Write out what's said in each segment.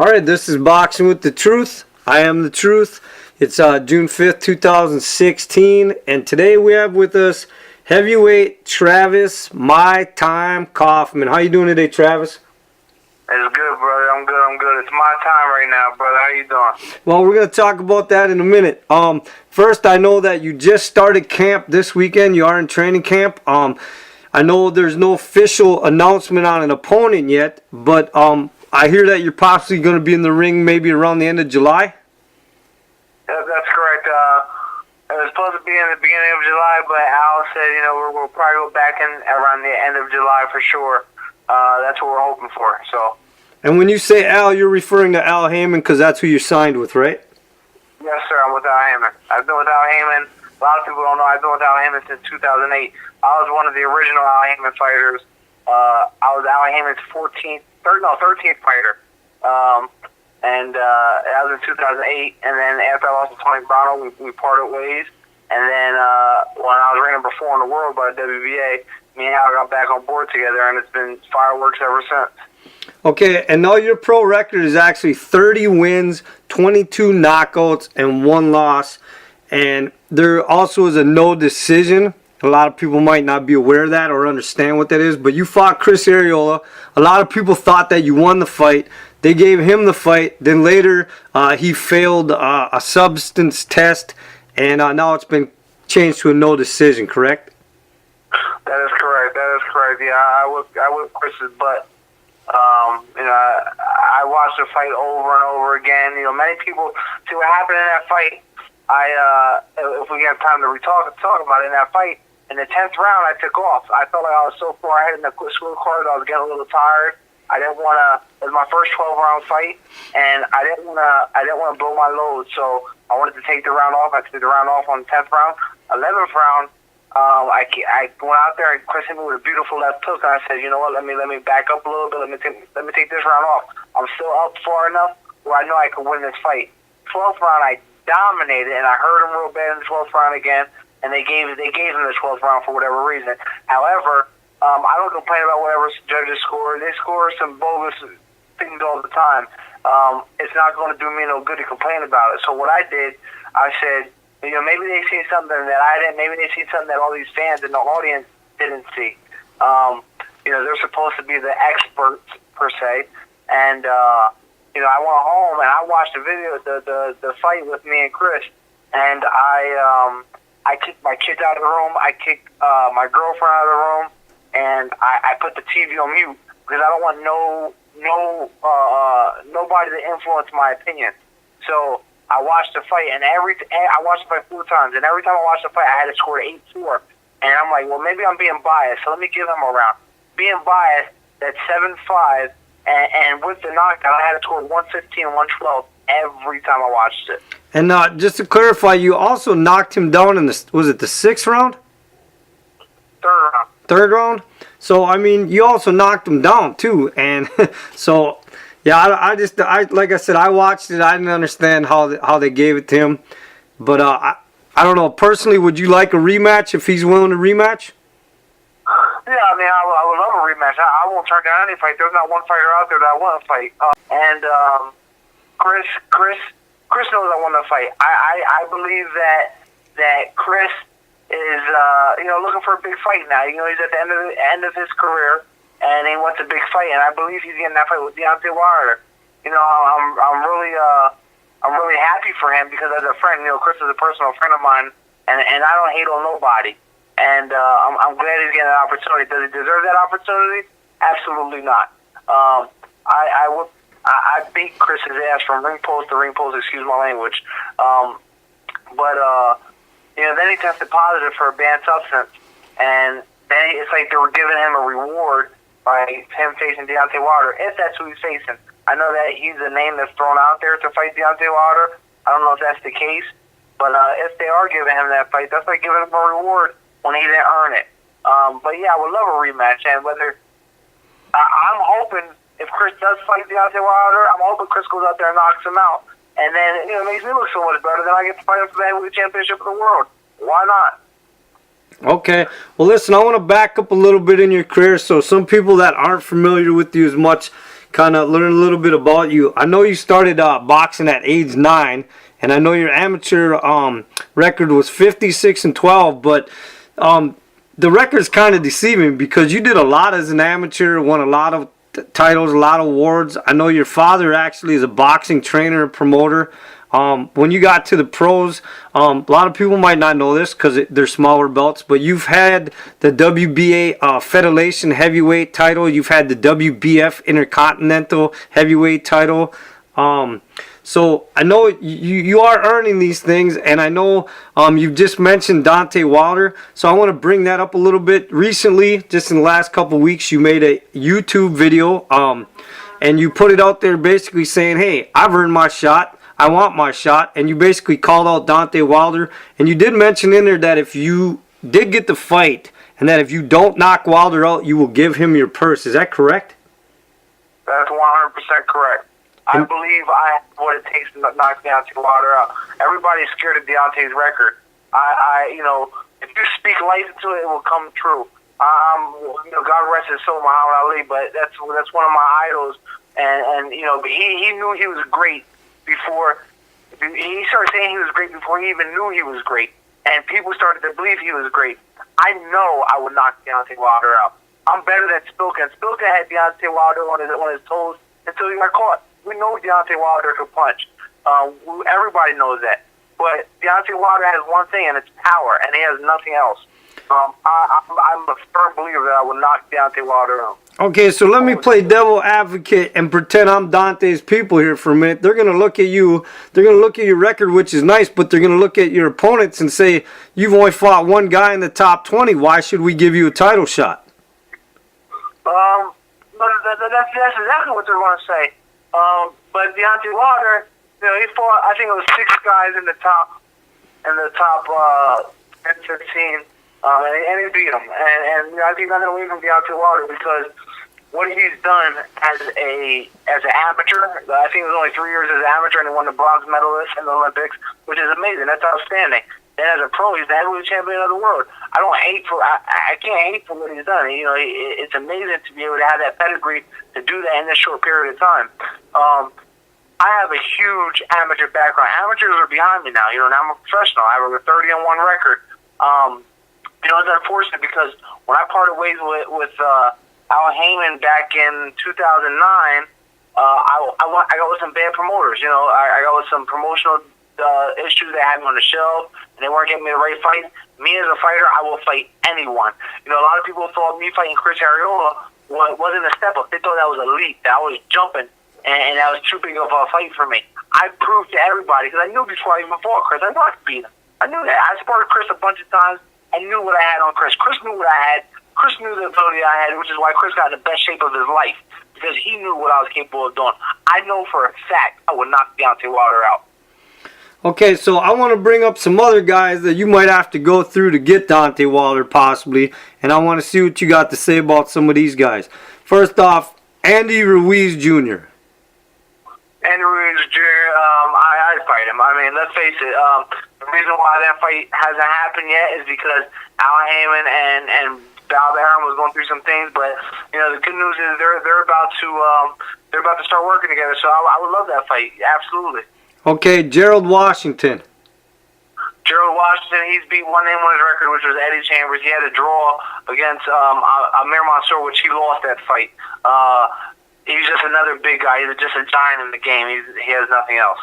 All right, this is Boxing with the Truth. I am the Truth. It's June 5th, 2016, and today we have with us heavyweight Travis "My Time" Kauffman. How you doing today, Travis? It's good, brother. I'm good. It's my time right now, brother. How you doing? Well, we're going to talk about that in a minute. First, I know that you just started camp this weekend. You are in training camp. I know there's no official announcement on an opponent yet, but I hear that you're possibly going to be in the ring maybe around the end of July. That's correct. It was supposed to be in the beginning of July, but Al said, we'll probably go back in around the end of July for sure. That's what we're hoping for. So. And when you say Al, you're referring to Al Heyman because that's who you signed with, right? Yes, sir. I'm with Al Heyman. I've been with Al Heyman. A lot of people don't know I've been with Al Heyman since 2008. I was one of the original Al Heyman fighters. I was Al Heyman's 13th fighter. And that was in 2008. And then after I lost to Tony Brown, we parted ways. And then when I was ranked number 4 in the world by the WBA, me and Al got back on board together, and it's been fireworks ever since. Okay, and now your pro record is actually 30 wins, 22 knockouts, and 1 loss. And there also is a no decision. A lot of people might not be aware of that or understand what that is, but you fought Chris Arreola. A lot of people thought that you won the fight. They gave him the fight. Then later, he failed a substance test, and now it's been changed to a no decision, correct? That is correct. Yeah, I whipped Chris's butt. I watched the fight over and over again. Many people see what happened in that fight. If we have time to talk about it in that fight, in the 10th round, I took off. I felt like I was so far ahead in the scorecard. I was getting a little tired. I didn't want to. It was my first 12-round fight, and I didn't want to blow my load. So I wanted to take the round off. I took the round off on the 10th round. 11th round, I went out there and Chris hit me with a beautiful left hook, and I said, you know what? Let me back up a little bit. Let me take this round off. I'm still up far enough where I know I could win this fight. 12th round, I dominated, and I hurt him real bad in the 12th round again. And they gave him the 12th round for whatever reason. However, I don't complain about whatever judges score. They score some bogus things all the time. It's not going to do me no good to complain about it. So what I did, I said, maybe they see something that I didn't. Maybe they see something that all these fans in the audience didn't see. They're supposed to be the experts per se. And I went home and I watched the video, the fight with me and Chris, and I kicked my kids out of the room. I kicked my girlfriend out of the room, and I put the TV on mute because I don't want nobody to influence my opinion. So I watched the fight, and I watched the fight 4 times, and every time I watched the fight, I had to score 8-4. And I'm like, well, maybe I'm being biased, so let me give him a round. Being biased, that's 7-5, and with the knockout, I had to score 115, 112 every time I watched it. And just to clarify, you also knocked him down in the 6th round? 3rd round. 3rd round? So, I mean, you also knocked him down, too. And so, yeah, I like I said, I watched it. I didn't understand how they gave it to him. But I don't know. Personally, would you like a rematch if he's willing to rematch? Yeah, I mean, I would love a rematch. I won't turn down any fight. There's not one fighter out there that I want to fight. Chris knows I want to fight. I believe that Chris is looking for a big fight now. He's at the end of his career, and he wants a big fight. And I believe he's getting that fight with Deontay Wilder. I'm really happy for him because as a friend, Chris is a personal friend of mine, and I don't hate on nobody. And I'm glad he's getting an opportunity. Does he deserve that opportunity? Absolutely not. I beat Chris's ass from ring post to ring post, excuse my language. Then he tested positive for a banned substance. And then it's like they were giving him a reward by him facing Deontay Wilder, if that's who he's facing. I know that he's a name that's thrown out there to fight Deontay Wilder. I don't know if that's the case. But if they are giving him that fight, that's like giving him a reward when he didn't earn it. But yeah, I would love a rematch. And I'm hoping if Chris does fight Deontay Wilder, I'm hoping Chris goes out there and knocks him out. And then, it makes me look so much better. Then I get to fight him for the heavyweight championship of the world. Why not? Okay. Well, listen, I want to back up a little bit in your career so some people that aren't familiar with you as much kind of learn a little bit about you. I know you started boxing at age 9, and I know your amateur record was 56-12, but the record's kind of deceiving because you did a lot as an amateur, won a lot of titles, a lot of awards. I know your father actually is a boxing trainer and promoter. When you got to the pros, a lot of people might not know this because they're smaller belts, but you've had the WBA Federation Heavyweight title. You've had the WBF Intercontinental Heavyweight title. So I know you are earning these things, and I know you've just mentioned Deontay Wilder. So I want to bring that up a little bit. Recently, just in the last couple weeks, you made a YouTube video, and you put it out there basically saying, hey, I've earned my shot. I want my shot. And you basically called out Deontay Wilder. And you did mention in there that if you did get the fight, and that if you don't knock Wilder out, you will give him your purse. Is that correct? That's 100% correct. I believe I have what it takes to knock Deontay Wilder out. Everybody's scared of Deontay's record. If you speak life into it, it will come true. God rest his soul, Muhammad Ali, but that's one of my idols. And he knew he was great before. He started saying he was great before he even knew he was great. And people started to believe he was great. I know I would knock Deontay Wilder out. I'm better than Spilka. And Spilka had Deontay Wilder on his toes until he got caught. We know Deontay Wilder could punch. Everybody knows that. But Deontay Wilder has one thing, and it's power, and he has nothing else. I'm a firm believer that I will knock Deontay Wilder out. Okay, so let me play devil advocate and pretend I'm Dante's people here for a minute. They're going to look at you. They're going to look at your record, which is nice, but they're going to look at your opponents and say, you've only fought one guy in the top 20. Why should we give you a title shot? That's exactly what they're going to say. But Deontay Wilder, he fought, I think it was 6 guys in the top 15. And he beat him. And I think nothing away from Deontay Wilder because what he's done as an amateur, I think it was only 3 years as an amateur, and he won the bronze medalist in the Olympics, which is amazing. That's outstanding. And as a pro, he's the heavyweight champion of the world. I can't hate for what he's done. It's amazing to be able to have that pedigree to do that in this short period of time. I have a huge amateur background. Amateurs are behind me now. Now I'm a professional. I have a 30-1 record. It's unfortunate because when I parted ways with Al Heyman back in 2009, I got with some bad promoters. I got with some promotional issues that had me on the shelf, and they weren't getting me the right fight. Me as a fighter, I will fight anyone. A lot of people thought me fighting Chris Arreola wasn't a step up. They thought that was a leap, that I was jumping, and that was too big of a fight for me. I proved to everybody, because I knew before I even fought Chris, I knew I could beat him. I knew that. I sparred Chris a bunch of times. I knew what I had on Chris. Chris knew what I had. Chris knew the ability I had, which is why Chris got in the best shape of his life, because he knew what I was capable of doing. I know for a fact I would knock Deontay Wilder out. Okay, so I want to bring up some other guys that you might have to go through to get Deontay Wilder possibly, and I want to see what you got to say about some of these guys. First off, Andy Ruiz Jr. Andy Ruiz Jr., I'd fight him. I mean, let's face it, the reason why that fight hasn't happened yet is because Al Heyman and Bob Arum was going through some things, but the good news is they're about to start working together. So I would love that fight, absolutely. Okay, Gerald Washington. Gerald Washington, he's beat one name on his record, which was Eddie Chambers. He had a draw against Amir Mansour, which he lost that fight. He's just another big guy. He's just a giant in the game. He has nothing else.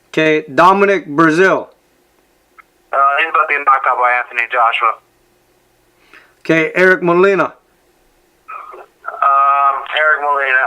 Okay, Dominic Brazil. He's about to get knocked out by Anthony Joshua. Okay, Eric Molina. Eric Molina.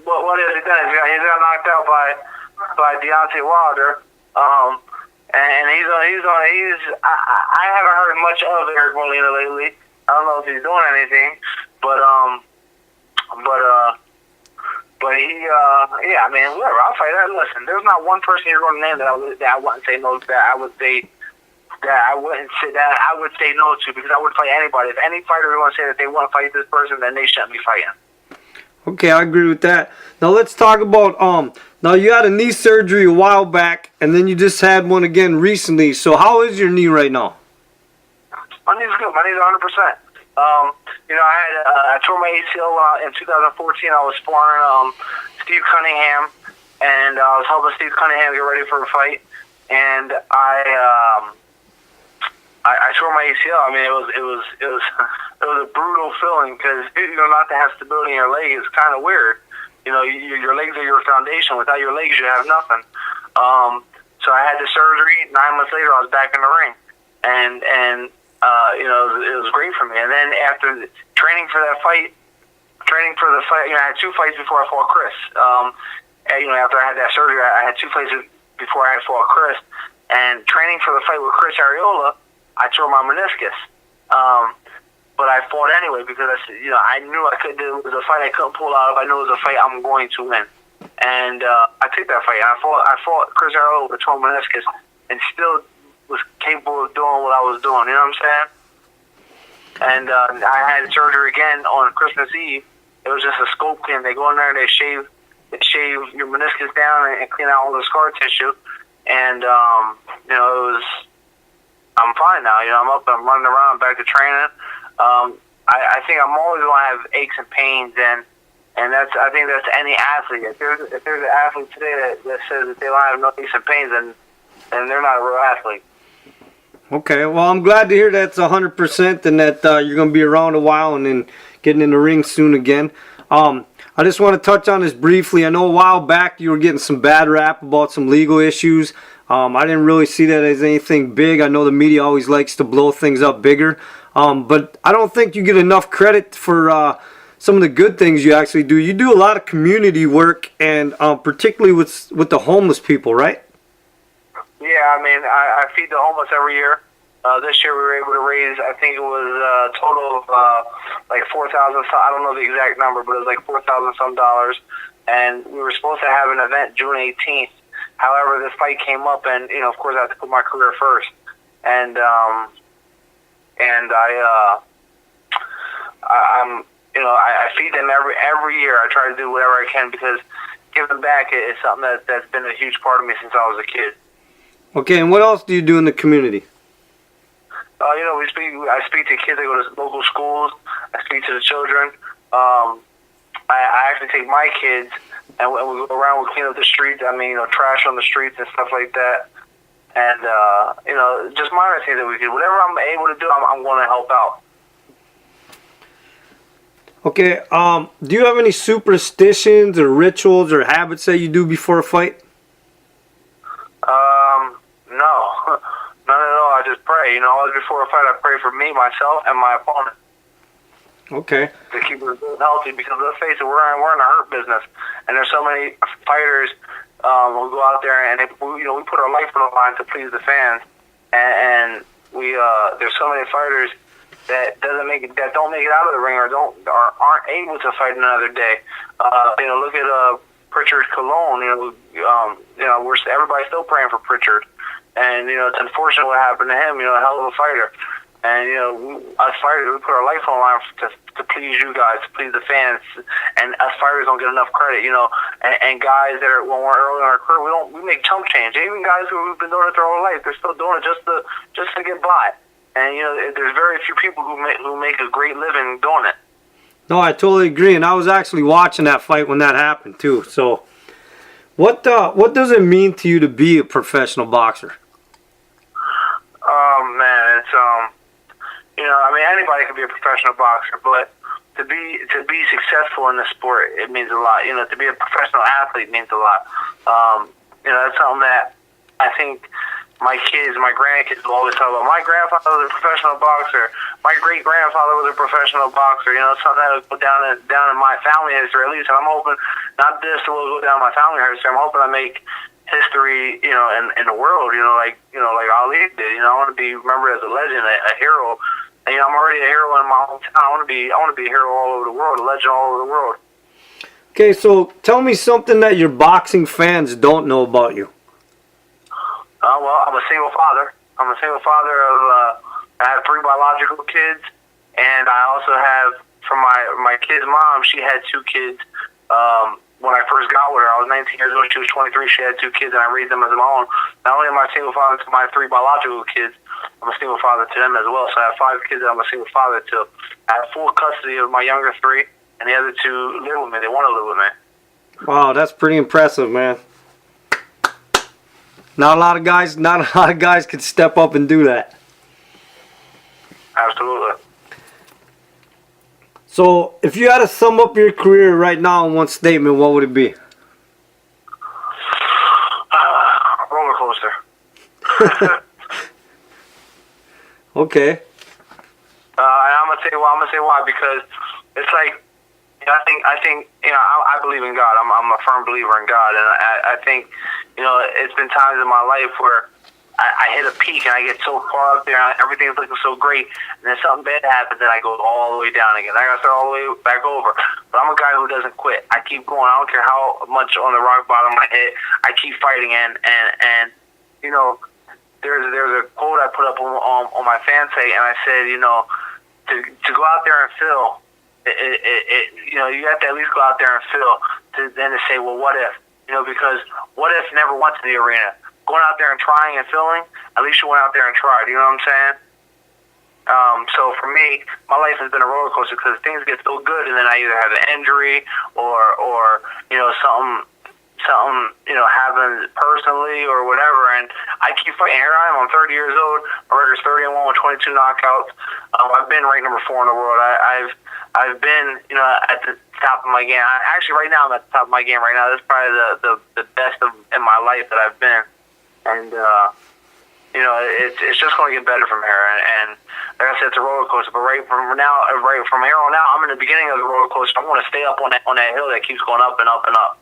What has he done? He got knocked out by Deontay Wilder. And I haven't heard much of Eric Molina lately. I don't know if he's doing anything, but he, I mean, whatever. I'll fight that. Listen, there's not one person you're going to name that I wouldn't say no. That I would say no to, because I would fight anybody. If any fighter is going to say that they want to fight this person, then they shouldn't be fighting. Okay, I agree with that. Now let's talk about now you had a knee surgery a while back, and then you just had one again recently. So how is your knee right now? My knee's good. My knee's 100%. I tore my ACL in 2014. I was sparring Steve Cunningham, and I was helping Steve Cunningham get ready for a fight. And I tore my ACL. I mean, it was a brutal feeling because not to have stability in your leg is kind of weird. Your legs are your foundation. Without your legs, you have nothing. So I had the surgery. 9 months later, I was back in the ring, and it was great for me. And then after training for the fight, I had 2 fights before I fought Chris. After I had that surgery, I had 2 fights before I had fought Chris. And training for the fight with Chris Arreola, I tore my meniscus. But I fought anyway because I knew I could. It was a fight I couldn't pull out of. I knew it was a fight I'm going to win. And I took that fight. I fought Chris Arreola with a torn meniscus, and still was capable of doing what I was doing. You know what I'm saying? And I had surgery again on Christmas Eve. It was just a scope clean. They go in there and they shave your meniscus down and clean out all the scar tissue. And it was. I'm fine now. I'm up. I'm running around, back to training. I think I'm always going to have aches and pains, and I think that's any athlete. If there's an athlete today that says that they don't have no aches and pains, then they're not a real athlete. Okay, well, I'm glad to hear that's 100% and that you're going to be around a while and then getting in the ring soon again. I just want to touch on this briefly. I know a while back you were getting some bad rap about some legal issues. I didn't really see that as anything big. I know the media always likes to blow things up bigger. But I don't think you get enough credit for some of the good things you actually do. You do a lot of community work, and particularly with the homeless people, right? Yeah, I mean, I feed the homeless every year. This year we were able to raise, I think it was a total of like $4,000. I don't know the exact number, but it was like $4,000 some dollars. And we were supposed to have an event June 18th. However, this fight came up, and of course, I had to put my career first. And I feed them every year. I try to do whatever I can because giving back is something that's been a huge part of me since I was a kid. Okay, and what else do you do in the community? I speak to kids that go to local schools. I speak to the children. I actually take my kids and we go around. We clean up the streets. I mean, trash on the streets and stuff like that. And just minor things that we do. Whatever I'm able to do, I'm going to help out. Okay. Do you have any superstitions or rituals or habits that you do before a fight? No. None at all. I just pray. Always before a fight, I pray for me, myself, and my opponent. Okay. To keep us healthy, because let's face it, we're in a hurt business, and there's so many fighters who go out there and we put our life on the line to please the fans, and there's so many fighters that don't make it out of the ring or aren't able to fight another day. Look at Pritchard Cologne. Everybody's still praying for Pritchard. And, it's unfortunate what happened to him, a hell of a fighter. And, us fighters, we put our life on the line to please you guys, to please the fans. And us fighters don't get enough credit, And guys that when we're early in our career, we make chump change. Even guys who've been doing it their whole life, they're still doing it just to get by. And, there's very few people who make a great living doing it. No, I totally agree. And I was actually watching that fight when that happened, too. So, what does it mean to you to be a professional boxer? Oh man, it's anybody can be a professional boxer, but to be successful in the sport, it means a lot. To be a professional athlete means a lot. That's something that I think my kids, my grandkids will always talk about. My grandfather was a professional boxer. My great grandfather was a professional boxer. Something that will go down in my family history at least. And I'm hoping not this will go down in my family history. I'm hoping I make history, in the world, like Ali did. I want to be remembered as a legend, a hero. And, I'm already a hero in my hometown. I want to be a hero all over the world, a legend all over the world. Okay, so tell me something that your boxing fans don't know about you. Well, I'm a single father. I'm a single father of. I have 3 biological kids, and I also have from my kid's mom. She had 2 kids. When I first got with her, I was 19 years old. She was 23. She had 2 kids, and I raised them as my own. Not only am I a single father to my 3 biological kids, I'm a single father to them as well. So I have 5 kids that I'm a single father to. I have full custody of my younger 3, and the other 2 live with me. They want to live with me. Wow, that's pretty impressive, man. Not a lot of guys can step up and do that. Absolutely. So, if you had to sum up your career right now in one statement, what would it be? Roller coaster. Okay. And I'm gonna say why, because it's like, I think I believe in God. I'm a firm believer in God, and I think it's been times in my life where I hit a peak and I get so far up there and everything's looking so great, and then something bad happens and I go all the way down again. I gotta start all the way back over. But I'm a guy who doesn't quit. I keep going. I don't care how much on the rock bottom I hit. I keep fighting, and there's a quote I put up on my fan site, and I said, to go out there and feel, you have to at least go out there and feel, then to say, well, what if? Because what if never went to the arena? Going out there and trying and feeling, at least you went out there and tried. You know what I'm saying? So for me, my life has been a roller coaster because things get so good, and then I either have an injury or something happens personally or whatever, and I keep fighting. Here I am. I'm 30 years old. My record's 30-1 with 22 knockouts. I've been ranked number 4 in the world. I've been at the top of my game. Actually, right now I'm at the top of my game. Right now, this is probably the best in my life that I've been. And, it's just going to get better from here. And like I said, it's a roller coaster. But right from here on out, I'm in the beginning of the roller coaster. I want to stay up on that hill that keeps going up and up and up.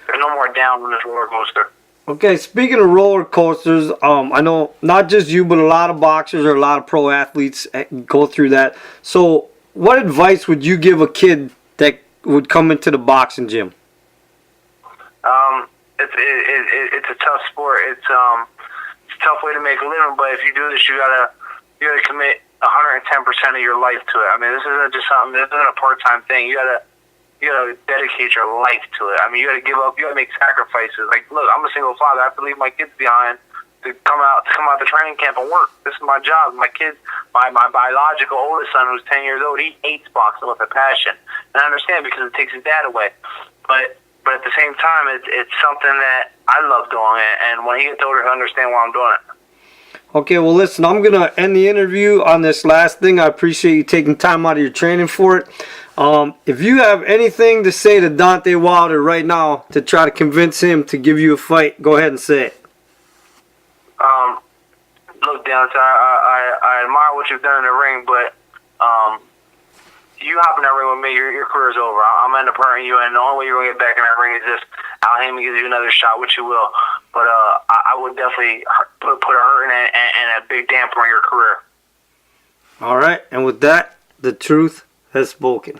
There's no more down on this roller coaster. Okay, speaking of roller coasters, I know not just you, but a lot of boxers or a lot of pro athletes go through that. So, what advice would you give a kid that would come into the boxing gym? It's a tough sport. It's a tough way to make a living. But if you do this, you gotta commit 110% of your life to it. I mean, this isn't just something. This isn't a part-time thing. You gotta dedicate your life to it. I mean, you gotta give up. You gotta make sacrifices. Like, look, I'm a single father. I have to leave my kids behind to come out to training camp and work. This is my job. My kids, my biological oldest son, who's 10 years old, he hates boxing with a passion, and I understand because it takes his dad away. But at the same time, it's something that I love doing, and when he gets older, he'll understand why I'm doing it. Okay, well, listen, I'm going to end the interview on this last thing. I appreciate you taking time out of your training for it. If you have anything to say to Deontay Wilder right now to try to convince him to give you a fight, go ahead and say it. Look, Deontay, I admire what you've done in the ring, but you hop in that ring with me, your career's over. I'm going to end up hurting you, and the only way you're going to get back in that ring is just Al Heyman gives you another shot, which you will. But I would definitely put a hurt in it and a big damper on your career. All right, and with that, the truth has spoken.